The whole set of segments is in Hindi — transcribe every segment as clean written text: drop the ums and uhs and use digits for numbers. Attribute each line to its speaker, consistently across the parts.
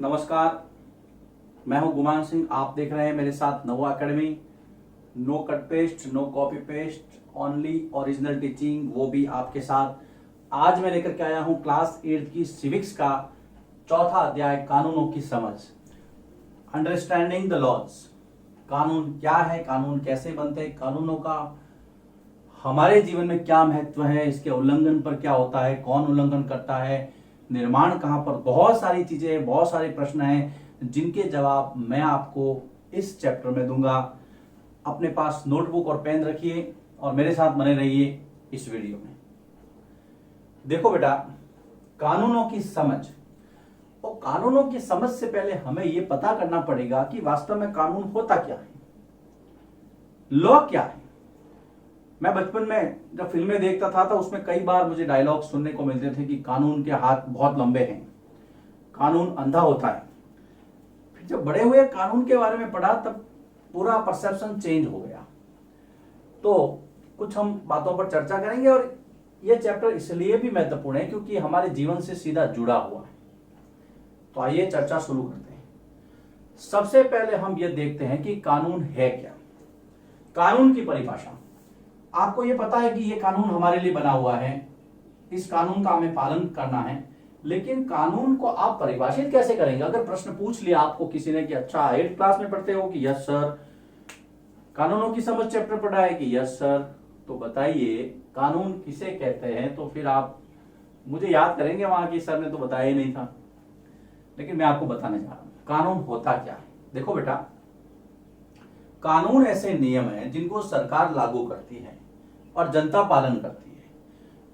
Speaker 1: नमस्कार, मैं हूं गुमान सिंह। आप देख रहे हैं मेरे साथ Navo Academy. No cut paste, no copy paste, only original teaching, वो भी आपके साथ। आज मैं लेकर के आया हूं क्लास 8 की सिविक्स का चौथा अध्याय, कानूनों की समझ, अंडरस्टैंडिंग द लॉज। कानून क्या है, कानून कैसे बनते हैं, कानूनों का हमारे जीवन में क्या महत्व है, इसके उल्लंघन पर क्या होता है, कौन उल्लंघन करता है, निर्माण कहां पर, बहुत सारी चीजें, बहुत सारे प्रश्न हैं जिनके जवाब मैं आपको इस चैप्टर में दूंगा। अपने पास नोटबुक और पेन रखिए और मेरे साथ बने रहिए इस वीडियो में। देखो बेटा, कानूनों की समझ, और कानूनों की समझ से पहले हमें यह पता करना पड़ेगा कि वास्तव में कानून होता क्या है, लॉ क्या है। मैं बचपन में जब फिल्में देखता था तो उसमें कई बार मुझे डायलॉग सुनने को मिलते थे कि कानून के हाथ बहुत लंबे हैं, कानून अंधा होता है। फिर जब बड़े हुए कानून के बारे में पढ़ा तब पूरा परसेप्शन चेंज हो गया। तो कुछ हम बातों पर चर्चा करेंगे और यह चैप्टर इसलिए भी महत्वपूर्ण है क्योंकि हमारे जीवन से सीधा जुड़ा हुआ है। तो आइए चर्चा शुरू करते हैं। सबसे पहले हम यह देखते हैं कि कानून है क्या। कानून की परिभाषा, आपको यह पता है कि यह कानून हमारे लिए बना हुआ है, इस कानून का हमें पालन करना है, लेकिन कानून को आप परिभाषित कैसे करेंगे। अगर प्रश्न पूछ लिया आपको किसी ने कि अच्छा 8th क्लास में पढ़ते हो कि यस सर, कानूनों की समझ चैप्टर पढ़ा है कि यस सर, तो बताइए कानून किसे कहते हैं। तो फिर आप मुझे याद करेंगे वहां की सर ने तो बताया ही नहीं था, लेकिन मैं आपको बताने जा रहा हूं कानून होता क्या है। देखो बेटा, कानून ऐसे नियम हैं जिनको सरकार लागू करती है और जनता पालन करती है,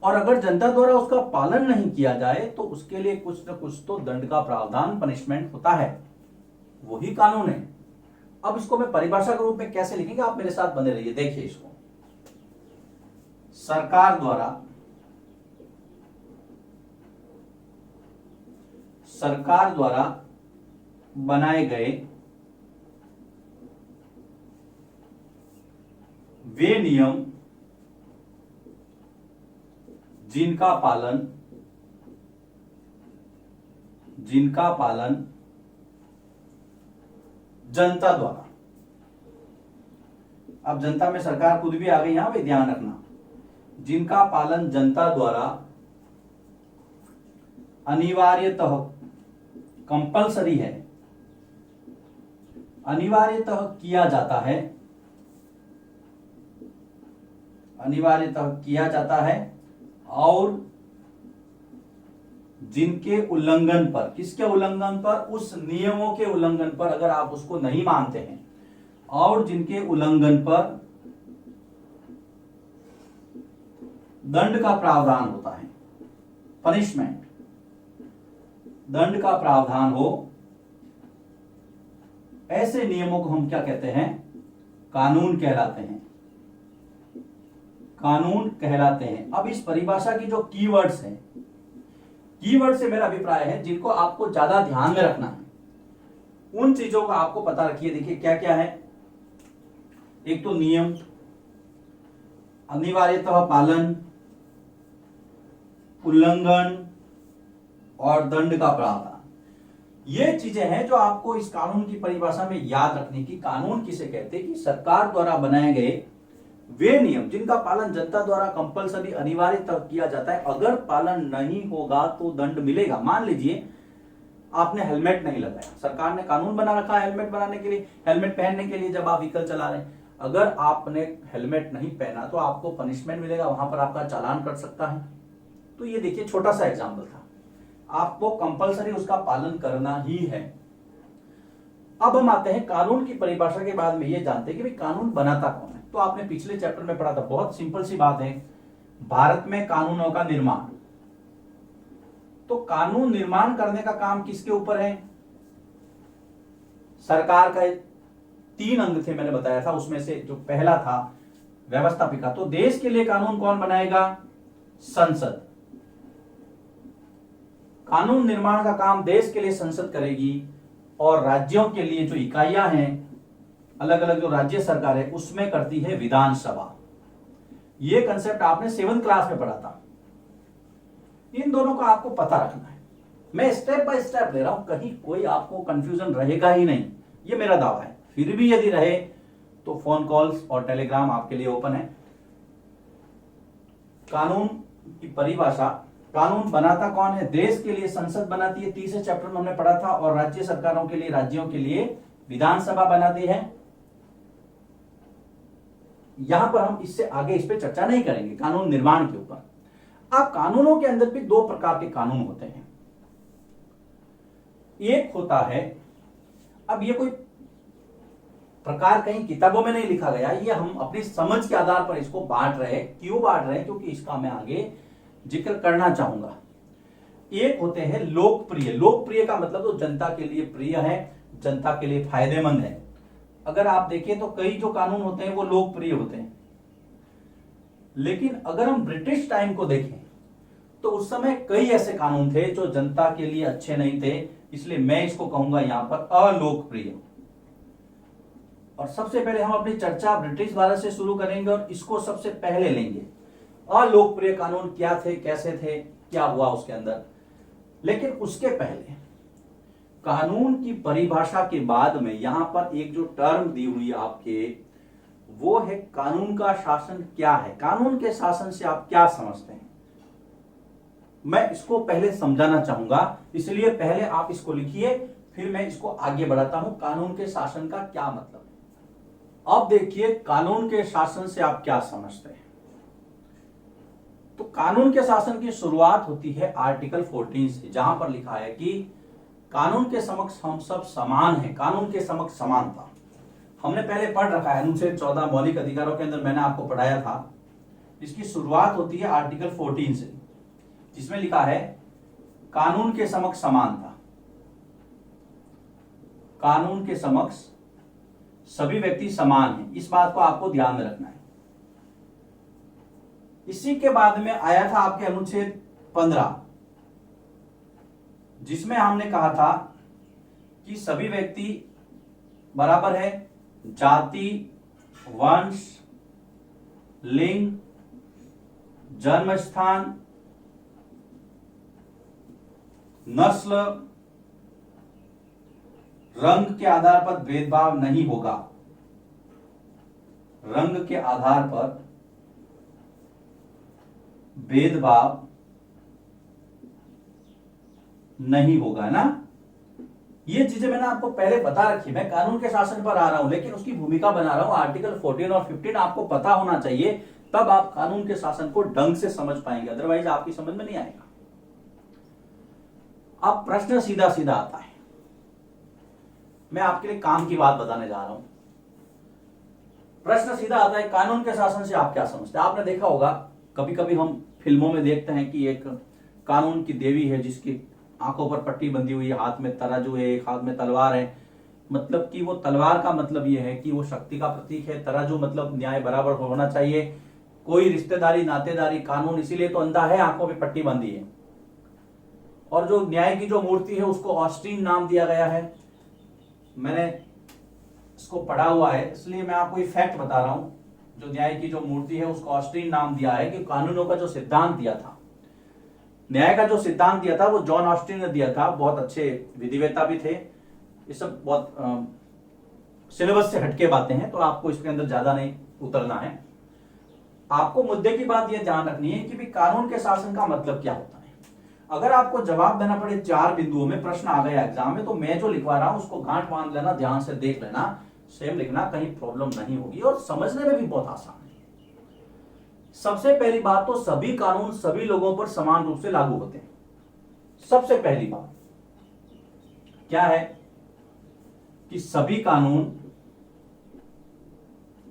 Speaker 1: और अगर जनता द्वारा उसका पालन नहीं किया जाए तो उसके लिए कुछ न कुछ तो दंड का प्रावधान, पनिशमेंट होता है, वही कानून है। अब इसको मैं परिभाषा के रूप में कैसे लिखेंगे, आप मेरे साथ बने रहिए। देखिए इसको, सरकार द्वारा बनाए गए वे नियम जिनका पालन जनता द्वारा, अब जनता में सरकार खुद भी आ गई, यहां पे ध्यान रखना, जिनका पालन जनता द्वारा अनिवार्यतः, कंपलसरी है, अनिवार्यतः किया जाता है, और जिनके उल्लंघन पर, किसके उल्लंघन पर, उस नियमों के उल्लंघन पर, अगर आप उसको नहीं मानते हैं, और जिनके उल्लंघन पर दंड का प्रावधान होता है, पनिशमेंट, दंड का प्रावधान हो, ऐसे नियमों को हम क्या कहते हैं, कानून कहलाते हैं, कानून कहलाते हैं। अब इस परिभाषा की जो कीवर्ड्स हैं, कीवर्ड से मेरा अभिप्राय है जिनको आपको ज्यादा ध्यान में रखना है, उन चीजों का आपको पता रखिए। देखिए क्या क्या है, एक तो नियम, अनिवार्यतः पालन, उल्लंघन और दंड का प्रावधान। ये चीजें हैं जो आपको इस कानून की परिभाषा में याद रखने की। कानून किसे कहते हैं कि सरकार द्वारा बनाए गए वे नियम जिनका पालन जनता द्वारा कंपलसरी, अनिवार्य तक किया जाता है, अगर पालन नहीं होगा तो दंड मिलेगा। मान लीजिए आपने हेलमेट नहीं लगाया, सरकार ने कानून बना रखा है हेलमेट बनाने के लिए, हेलमेट पहनने के लिए जब आप व्हीकल चला रहे हैं, अगर आपने हेलमेट नहीं पहना तो आपको पनिशमेंट मिलेगा, वहां पर आपका चालान कट सकता है। तो ये देखिए छोटा सा एग्जाम्पल था, आपको कंपलसरी उसका पालन करना ही है। अब हम आते हैं कानून की परिभाषा के बाद में ये जानते हैं कि भाई कानून बनाता कौन है। तो आपने पिछले चैप्टर में पढ़ा था, बहुत सिंपल सी बात है, भारत में कानूनों का निर्माण। तो कानून निर्माण करने का काम किसके ऊपर है, सरकार का। 3 अंग थे मैंने बताया था, उसमें से जो पहला था व्यवस्थापिका। तो देश के लिए कानून कौन बनाएगा, संसद। कानून निर्माण का काम देश के लिए संसद करेगी, और राज्यों के लिए जो इकाइयां हैं, अलग अलग जो राज्य सरकार है, उसमें करती है विधानसभा। ये कंसेप्ट आपने 7th क्लास में पढ़ा था। इन दोनों का आपको पता रखना है। मैं स्टेप बाय स्टेप ले रहा हूं, कहीं कोई आपको कंफ्यूजन रहेगा ही नहीं, ये मेरा दावा है। फिर भी यदि रहे तो फोन कॉल्स और टेलीग्राम आपके लिए ओपन है। कानून की परिभाषा, कानून बनाता कौन है? देश के लिए संसद बनाती है, तीसरे चैप्टर में हमने पढ़ा था, और राज्य सरकारों के लिए, राज्यों के लिए विधानसभा बनाती है। यहां पर हम इससे आगे इस पर चर्चा नहीं करेंगे कानून निर्माण के ऊपर। अब कानूनों के अंदर भी दो प्रकार के कानून होते हैं। एक होता है, अब ये कोई प्रकार कहीं किताबों में नहीं लिखा गया, ये हम अपनी समझ के आधार पर इसको बांट रहे हैं। क्यों बांट रहे हैं? क्योंकि इसका मैं आगे जिक्र करना चाहूंगा। एक होते हैं लोकप्रिय। लोकप्रिय का मतलब तो जनता के लिए प्रिय है, जनता के लिए फायदेमंद है। अगर आप देखें तो कई जो कानून होते हैं वो लोकप्रिय होते हैं, लेकिन अगर हम ब्रिटिश टाइम को देखें तो उस समय कई ऐसे कानून थे जो जनता के लिए अच्छे नहीं थे, इसलिए मैं इसको कहूंगा यहां पर अलोकप्रिय। और सबसे पहले हम अपनी चर्चा ब्रिटिश भारत से शुरू करेंगे और इसको सबसे पहले लेंगे। अलोकप्रिय कानून क्या थे, कैसे थे, क्या हुआ उसके अंदर। लेकिन उसके पहले कानून की परिभाषा के बाद में यहां पर एक जो टर्म दी हुई आपके, वो है कानून का शासन क्या है। कानून के शासन से आप क्या समझते हैं, मैं इसको पहले समझाना चाहूंगा, इसलिए पहले आप इसको लिखिए, फिर मैं इसको आगे बढ़ाता हूं। कानून के शासन का क्या मतलब है। अब देखिए कानून के शासन से आप क्या समझते हैं। तो कानून के शासन की शुरुआत होती है आर्टिकल 14 से, जहां पर लिखा है कि कानून के समक्ष हम सब समान हैं। कानून के समक्ष समानता हमने पहले पढ़ रखा है, अनुच्छेद 14 मौलिक अधिकारों के अंदर मैंने आपको पढ़ाया था। इसकी शुरुआत होती है आर्टिकल 14 से, जिसमें लिखा है कानून के समक्ष समानता। कानून के समक्ष सभी व्यक्ति समान हैं, इस बात को आपको ध्यान में रखना है। इसी के बाद में आया था आपके अनुच्छेद 15, जिसमें हमने कहा था कि सभी व्यक्ति बराबर है जाति, वंश, लिंग, जन्म स्थान, नस्ल, रंग के आधार पर भेदभाव नहीं होगा। रंग के आधार पर भेदभाव नहीं होगा ना। ये चीजें मैंने आपको पहले बता रखी। मैं कानून के शासन पर आ रहा हूं, लेकिन उसकी भूमिका बना रहा हूं। आर्टिकल 14 और 15 आपको पता होना चाहिए, तब आप कानून के शासन को ढंग से समझ पाएंगे, अदरवाइज आपकी समझ में नहीं आएगा। अब प्रश्न सीधा सीधा आता है, मैं आपके लिए काम की बात बताने जा रहा हूं। प्रश्न सीधा आता है, कानून के शासन से आप क्या समझते हैं। आपने देखा होगा कभी कभी हम फिल्मों में देखते हैं कि एक कानून की देवी है, जिसकी आंखों पर पट्टी बंधी हुई है, हाथ में तराजू है, एक हाथ में तलवार है। मतलब कि वो तलवार का मतलब ये है कि वो शक्ति का प्रतीक है, तराजू मतलब न्याय बराबर होना चाहिए, कोई रिश्तेदारी नातेदारी, कानून इसीलिए तो अंधा है, आंखों पे पट्टी बंधी है। और जो न्याय की जो मूर्ति है उसको ऑस्टीन नाम दिया गया है। मैंने इसको पढ़ा हुआ है, इसलिए मैं आपको एक फैक्ट बता रहा हूं। जो न्याय की जो मूर्ति है उसको ऑस्टीन नाम दिया है कि कानूनों का जो सिद्धांत दिया था, न्याय का जो सिद्धांत दिया था, वो जॉन ऑस्टिन ने दिया था। बहुत अच्छे विधिवेता भी थे। ये सब बहुत सिलेबस से हटके बातें हैं, तो आपको इसके अंदर ज्यादा नहीं उतरना है। आपको मुद्दे की बात यह ध्यान रखनी है कि भी कानून के शासन का मतलब क्या होता है। अगर आपको जवाब देना पड़े 4 बिंदुओं में, प्रश्न आ गया एग्जाम में, तो मैं जो लिखवा रहा हूं उसको गांठ बांध लेना, ध्यान से देख लेना, सेम लिखना, कहीं प्रॉब्लम नहीं होगी और समझने में भी बहुत आसान है। सबसे पहली बात तो सभी कानून सभी लोगों पर समान रूप से लागू होते हैं। सबसे पहली बात क्या है कि सभी कानून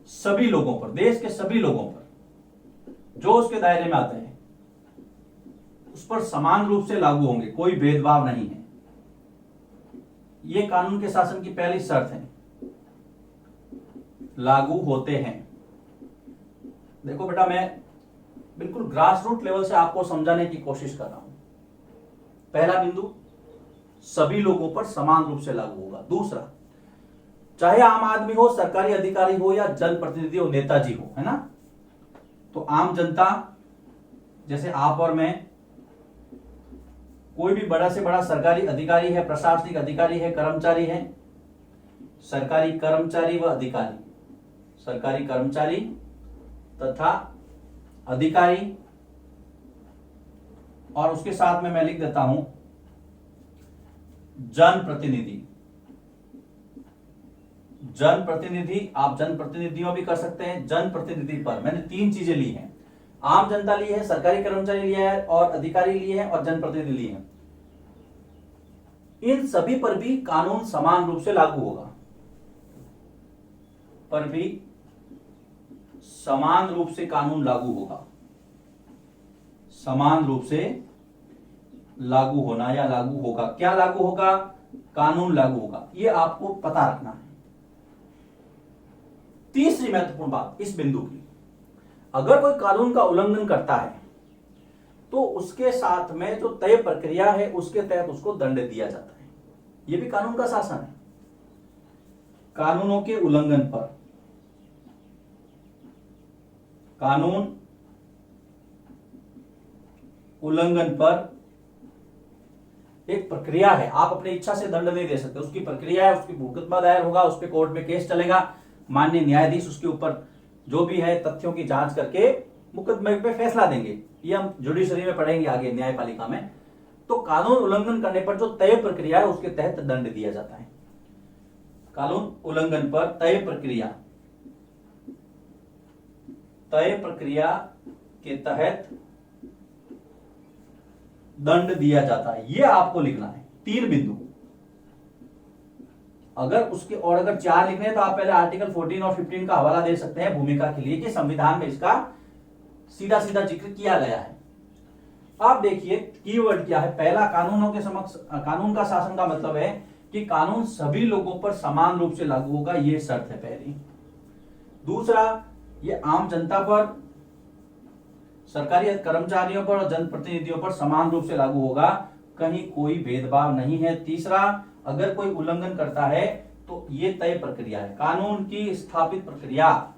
Speaker 1: सभी लोगों पर, देश के सभी लोगों पर जो उसके दायरे में आते हैं उस पर समान रूप से लागू होंगे, कोई भेदभाव नहीं है। यह कानून के शासन की पहली शर्त है, लागू होते हैं। देखो बेटा, मैं बिल्कुल ग्रास रूट लेवल से आपको समझाने की कोशिश कर रहा हूं। पहला बिंदु, सभी लोगों पर समान रूप से लागू होगा। दूसरा, चाहे आम आदमी हो, सरकारी अधिकारी हो या जनप्रतिनिधि हो, नेताजी हो, है ना, तो आम जनता जैसे आप और मैं, कोई भी बड़ा से बड़ा सरकारी अधिकारी है, प्रशासनिक अधिकारी है, कर्मचारी है, सरकारी कर्मचारी व अधिकारी, सरकारी कर्मचारी तथा अधिकारी, और उसके साथ में मैं लिख देता हूं जनप्रतिनिधि। जनप्रतिनिधि, आप जनप्रतिनिधियों भी कर सकते हैं। जनप्रतिनिधि पर मैंने 3 चीजें ली हैं, आम जनता ली है, सरकारी कर्मचारी लिया है और अधिकारी लिए हैं और जनप्रतिनिधि लिए हैं। इन सभी पर भी कानून समान रूप से लागू होगा, पर भी समान रूप से कानून लागू होगा, समान रूप से लागू होना या लागू होगा। क्या लागू होगा? कानून लागू होगा, यह आपको पता रखना है। तीसरी महत्वपूर्ण बात इस बिंदु की, अगर कोई कानून का उल्लंघन करता है तो उसके साथ में जो तय प्रक्रिया है उसके तहत उसको दंड दिया जाता है। यह भी कानून का शासन है। कानूनों के उल्लंघन पर, कानून उल्लंघन पर एक प्रक्रिया है, आप अपनी इच्छा से दंड नहीं दे सकते, उसकी प्रक्रिया है, उसकी मुकदमा दायर होगा, उस पर कोर्ट में केस चलेगा, माननीय न्यायाधीश उसके ऊपर जो भी है तथ्यों की जांच करके मुकदमे पे फैसला देंगे। ये हम जुडिशरी में पढ़ेंगे आगे, न्यायपालिका में। तो कानून उल्लंघन करने पर जो तय प्रक्रिया है उसके तहत दंड दिया जाता है। कानून उल्लंघन पर तय प्रक्रिया, तय प्रक्रिया के तहत दंड दिया जाता है, यह आपको लिखना है। 3 बिंदु, अगर उसके और अगर 4 लिखने हैं तो आप पहले आर्टिकल 14 और 15 का हवाला दे सकते हैं भूमिका के लिए कि संविधान में इसका सीधा सीधा जिक्र किया गया है। आप देखिए कीवर्ड क्या है। पहला, कानूनों के समक्ष, कानून का शासन का मतलब है कि कानून सभी लोगों पर समान रूप से लागू होगा, यह शर्त है पहली। दूसरा, ये आम जनता पर, सरकारी कर्मचारियों पर और जनप्रतिनिधियों पर समान रूप से लागू होगा, कहीं कोई भेदभाव नहीं है। तीसरा, अगर कोई उल्लंघन करता है तो ये तय प्रक्रिया है, कानून की स्थापित प्रक्रिया।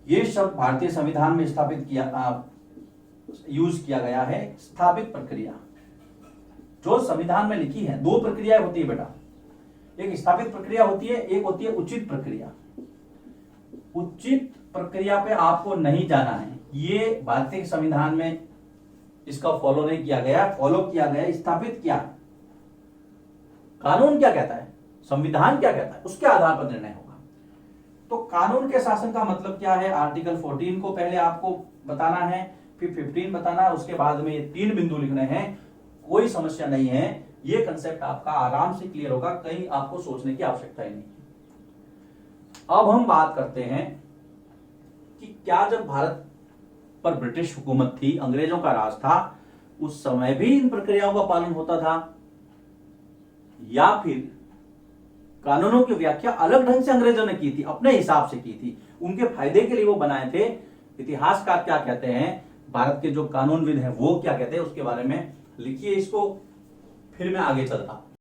Speaker 1: ये शब्द भारतीय संविधान में स्थापित किया, यूज किया गया है, स्थापित प्रक्रिया। जो संविधान में लिखी है, 2 प्रक्रियाएं होती है बेटा, एक स्थापित प्रक्रिया होती है, एक होती है उचित प्रक्रिया। उचित प्रक्रिया पे आपको नहीं जाना है, ये भारतीय संविधान में इसका फॉलो नहीं किया गया, फॉलो किया गया स्थापित किया। कानून क्या कहता है, संविधान क्या कहता है, उसके आधार पर निर्णय होगा। तो कानून के शासन का मतलब क्या है, आर्टिकल 14 को पहले आपको बताना है, फिर 15 बताना है, उसके बाद में ये 3 बिंदु लिखने हैं। कोई समस्या नहीं है, ये कंसेप्ट आपका आराम से क्लियर होगा, कहीं आपको सोचने की आवश्यकता ही नहीं। अब हम बात करते हैं कि क्या जब भारत पर ब्रिटिश हुकूमत थी, अंग्रेजों का राज था, उस समय भी इन प्रक्रियाओं का पालन होता था, या फिर कानूनों की व्याख्या अलग ढंग से अंग्रेजों ने की थी, अपने हिसाब से की थी, उनके फायदे के लिए वो बनाए थे। इतिहासकार क्या कहते हैं, भारत के जो कानूनविद हैं वो क्या कहते हैं, उसके बारे में लिखिए इसको, फिर मैं आगे चलता।